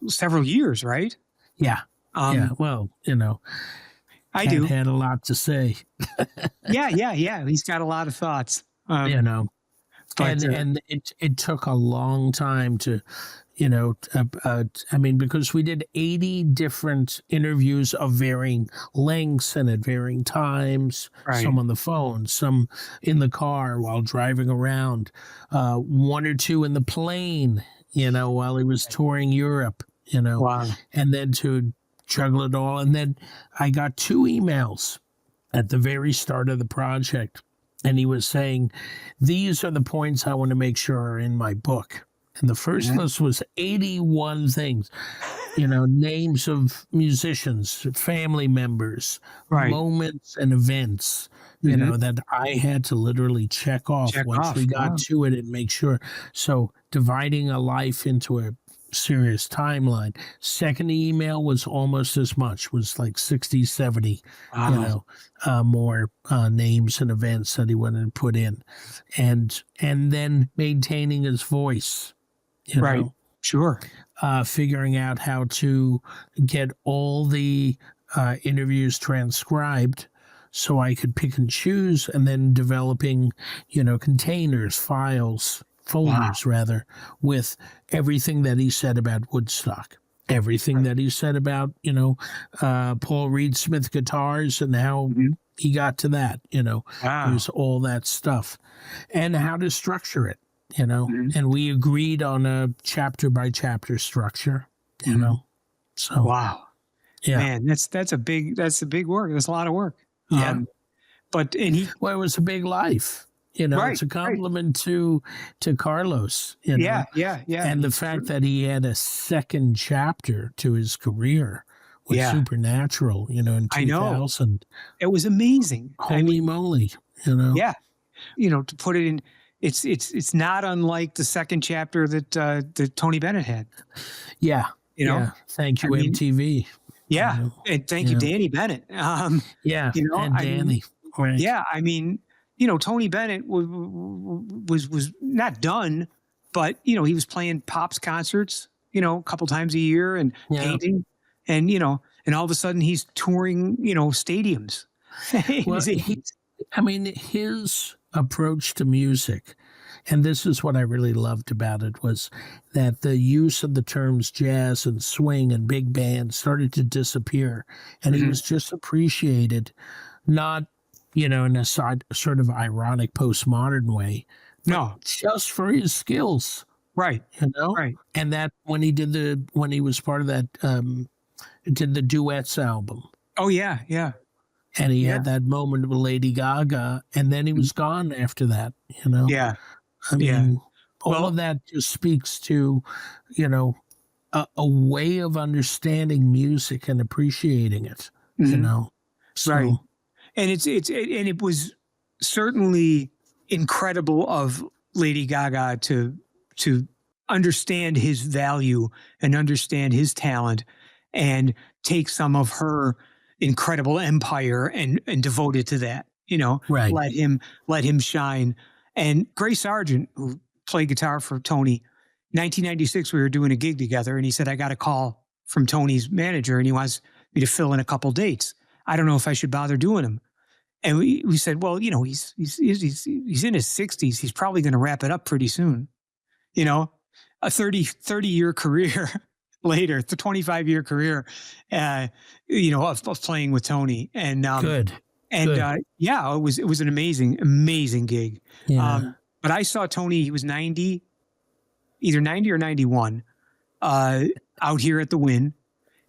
several years, right? Yeah. Well, I do had a lot to say. Yeah. He's got a lot of thoughts. But, and it took a long time to, because we did 80 different interviews of varying lengths and at varying times, some on the phone, some in the car while driving around, one or two in the plane, while he was touring Europe, Wow. And then to juggle it all. And then I got 2 emails at the very start of the project. And he was saying, these are the points I want to make sure are in my book. And the first list was 81 things, names of musicians, family members, moments and events, that I had to literally check off once we got to it and make sure. So dividing a life into a serious timeline. Second email was almost as much, was like 60, 70, more names and events that he wanted to put in. And then maintaining his voice, Sure. Figuring out how to get all the interviews transcribed so I could pick and choose, and then developing, containers, files, folders rather, with everything that he said about Woodstock, everything that he said about, Paul Reed Smith guitars and how he got to that, there's all that stuff, and how to structure it, and we agreed on a chapter by chapter structure, so. Wow. Yeah. Man, that's a big work. That's a lot of work. Yeah. It was a big life. It's a compliment to Carlos. Yeah. And the fact that he had a second chapter to his career with Supernatural, in 2000. I know. It was amazing. Holy moly, Yeah. To put it in, it's not unlike the second chapter that Tony Bennett had. Yeah. Yeah. Thank you, MTV. Yeah. And thank you, Danny Bennett. And Danny. Right. Yeah. I mean, Tony Bennett was not done, but, he was playing Pops concerts, a couple times a year and painting and, and all of a sudden he's touring, stadiums. Well, his approach to music, and this is what I really loved about it, was that the use of the terms jazz and swing and big band started to disappear. And he was just appreciated, not, in a sort of ironic postmodern way. No. Just for his skills. Right. Right. And that when he was part of that, did the duets album. Oh, yeah. Yeah. And he had that moment with Lady Gaga, and then he was gone after that, Yeah. All of that just speaks to, a way of understanding music and appreciating it, So, right. And it was certainly incredible of Lady Gaga to understand his value and understand his talent and take some of her incredible empire and devote it to that, right. let him shine. And Gray Sargent, who played guitar for Tony, 1996, we were doing a gig together, and he said, I got a call from Tony's manager, and he wants me to fill in a couple dates. I don't know if I should bother doing them. And we said, well, he's in his 60s. He's probably going to wrap it up pretty soon. A 30-year career later, the 25-year career, of playing with Tony. And good. And it was an amazing gig. Yeah. But I saw Tony, he was 90, either 90 or 91, out here at the Wynn,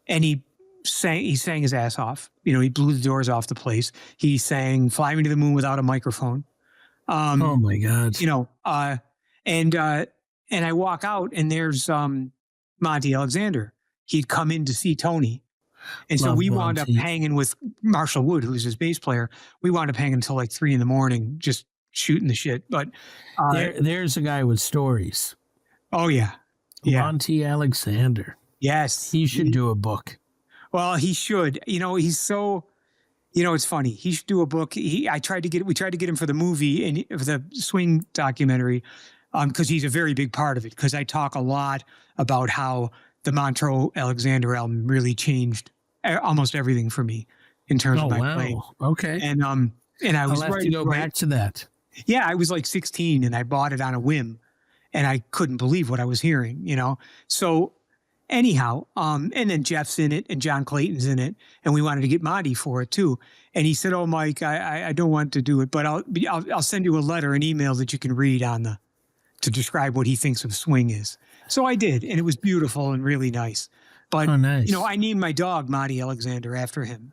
and he sang his ass off. He blew the doors off the place. He sang Fly Me to the Moon without a microphone. Oh my God. And I walk out, and there's Monty Alexander. He'd come in to see Tony. And so we wound up hanging with Marshall Wood, who's his bass player. We wound up hanging until like 3 a.m, just shooting the shit. But there's a guy with stories. Oh, yeah. Monty Alexander. Yes. He should do a book. Well, he should. He's so, it's funny. He should do a book. We tried to get him for the movie and for the swing documentary, because he's a very big part of it. Because I talk a lot about how the Monty Alexander album really changed almost everything for me in terms of my playing. Okay. And I was I'll have to go back to that. Yeah, I was like 16 and I bought it on a whim, and I couldn't believe what I was hearing. So anyhow, and then Jeff's in it and John Clayton's in it, and we wanted to get Monty for it too. And he said, "Oh, Mike, I don't want to do it, but I'll send you a letter, an email that you can read to describe what he thinks of swing is." So I did, and it was beautiful and really nice. But nice. I named my dog Monty Alexander after him.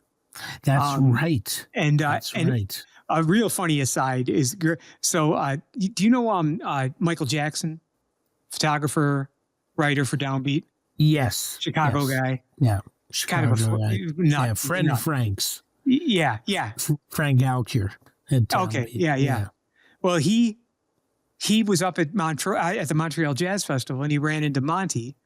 That's right. And that's right. A real funny aside is, so do you know Michael Jackson, photographer, writer for Downbeat? Yes. Chicago guy. Yeah. Kind of a friend of Frank's. Yeah. Frank Alkier. Okay. Yeah. Well, he was up at the Montreal Jazz Festival, and he ran into Monty,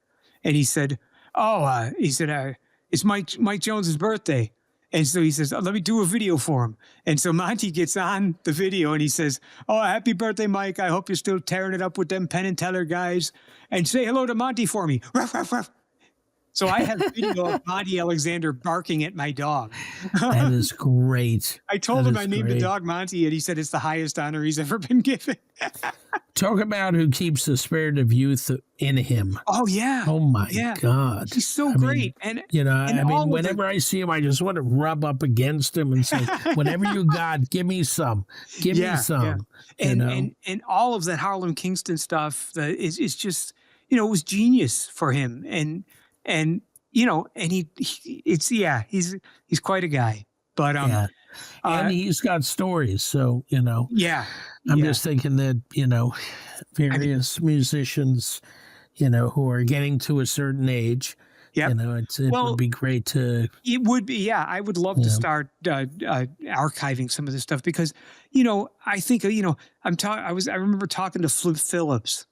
and he said, it's Mike Jones's birthday. And so he says, let me do a video for him. And so Monty gets on the video and he says, "Oh, happy birthday, Mike. I hope you're still tearing it up with them Penn and Teller guys. And say hello to Monty for me." Ruff, ruff, ruff. So I have video of Monty Alexander barking at my dog. That is great. I told That him is I named the great. dog Monty, and he said it's the highest honor he's ever been given. Talk about who keeps the spirit of youth in him. Oh yeah. Oh my Yeah. God. He's so I mean, great. And I all mean, of whenever I see him, I just want to rub up against him and say, whatever you got, give me some. Give me some. And all of that Harlem Kingston stuff is just, it was genius for him. And he's quite a guy. But and he's got stories. So, I'm just thinking that, various musicians, who are getting to a certain age, it would be great to. It would be, yeah. I would love to start archiving some of this stuff because, I think, I remember talking to Flip Phillips,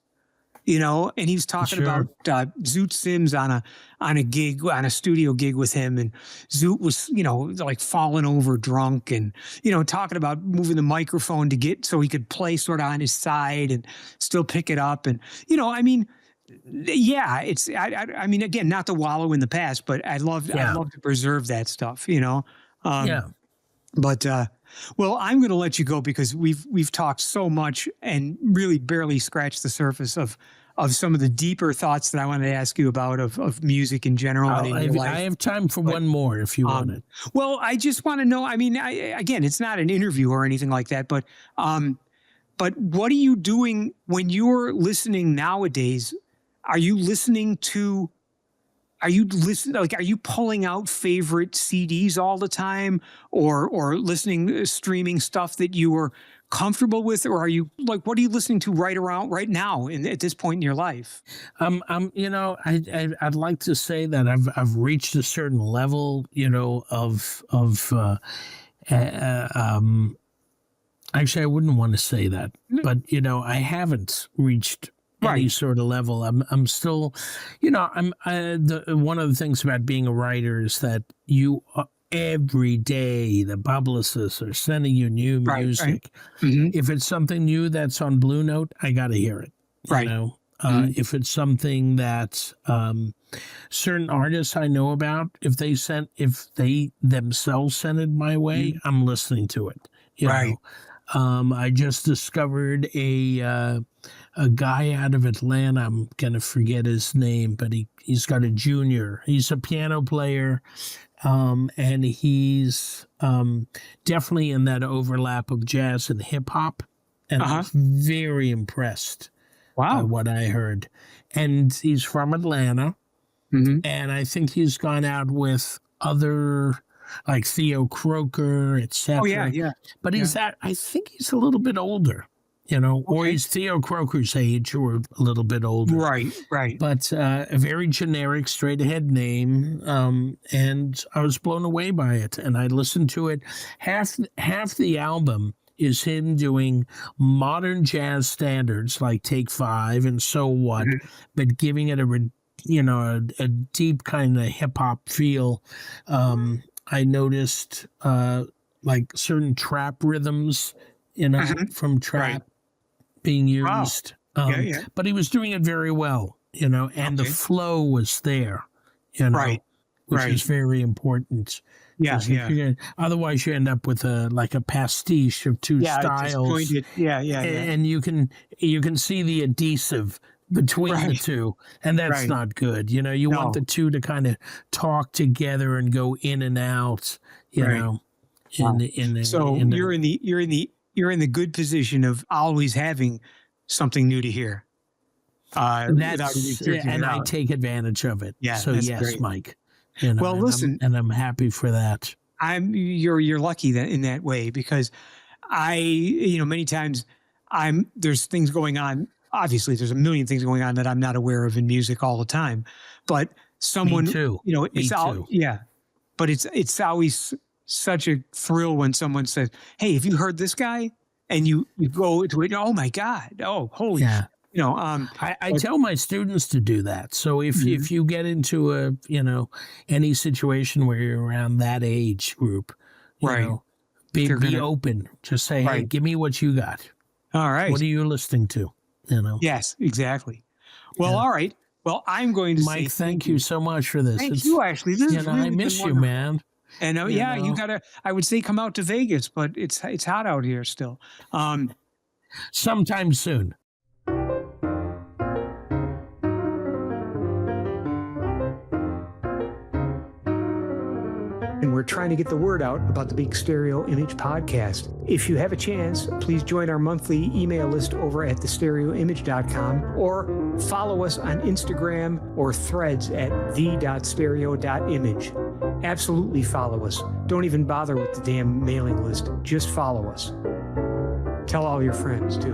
and he was talking about Zoot Sims on a gig, on a studio gig with him, and Zoot was, like falling over drunk, and talking about moving the microphone to get so he could play sort of on his side and still pick it up, and it's I mean, again, not to wallow in the past, but I'd love to preserve that stuff, But well, I'm going to let you go because we've talked so much and really barely scratched the surface of some of the deeper thoughts that I wanted to ask you about of music in general. And in your life. I have time for one more if you want it. Well, I just want to know. I mean, again, it's not an interview or anything like that, but what are you doing when you're listening nowadays? Are you listening to? Are you pulling out favorite CDs all the time or listening, streaming stuff that you were comfortable with? Or are you what are you listening to right now at this point in your life? I'd like to say that I've reached a certain level, actually, I wouldn't want to say that, but, I haven't reached any sort of level. I'm still, one of the things about being a writer is that you every day the publicists are sending you new music. Right. Mm-hmm. If it's something new that's on Blue Note, I got to hear it. If it's something that certain artists I know about, if they themselves sent it my way, I'm listening to it. You know? I just discovered a guy out of Atlanta. I'm gonna forget his name, but he's got a junior. He's a piano player, and he's definitely in that overlap of jazz and hip hop. And I was very impressed by what I heard. And he's from Atlanta, and I think he's gone out with other, like Theo Croker, etc. Oh yeah. But I think he's a little bit older, or he's Theo Croker's age or a little bit older. Right. But a very generic, straight ahead name. And I was blown away by it. And I listened to it. Half the album is him doing modern jazz standards like Take Five and So What, but giving it a deep kind of hip hop feel. I noticed like certain trap rhythms, from trap being used. But he was doing it very well, and the flow was there, which is very important. Otherwise, you end up with a pastiche of two styles. And you can see the adhesive between the two, and that's not good. You want the two to kind of talk together and go in and out. You're in the good position of always having something new to hear. And I take advantage of it. Yeah, so yes, great. Mike. Well, listen, I'm happy for that. You're lucky that in that way, because many times there's things going on. Obviously, there's a million things going on that I'm not aware of in music all the time. But someone, Me too. But it's always such a thrill when someone says, "Hey, have you heard this guy?" And you go to it. Oh my God! Oh, holy! Yeah. I tell my students to do that. So if you get into any situation where you're around that age group, be open. Just say, hey, give me what you got. All right. What are you listening to? Yes, exactly. Well, all right. Well, I'm going to Mike, say thank you so much for this. Thank you, Ashley. This is really I miss been you, wonderful. man. And You yeah, you know. gotta. I would say come out to Vegas, but it's hot out here still. Sometime soon. And we're trying to get the word out about the Big Stereo Image podcast. If you have a chance, please join our monthly email list over at thestereoimage.com or follow us on Instagram or Threads at the.stereo.image. Absolutely follow us. Don't even bother with the damn mailing list. Just follow us. Tell all your friends, too.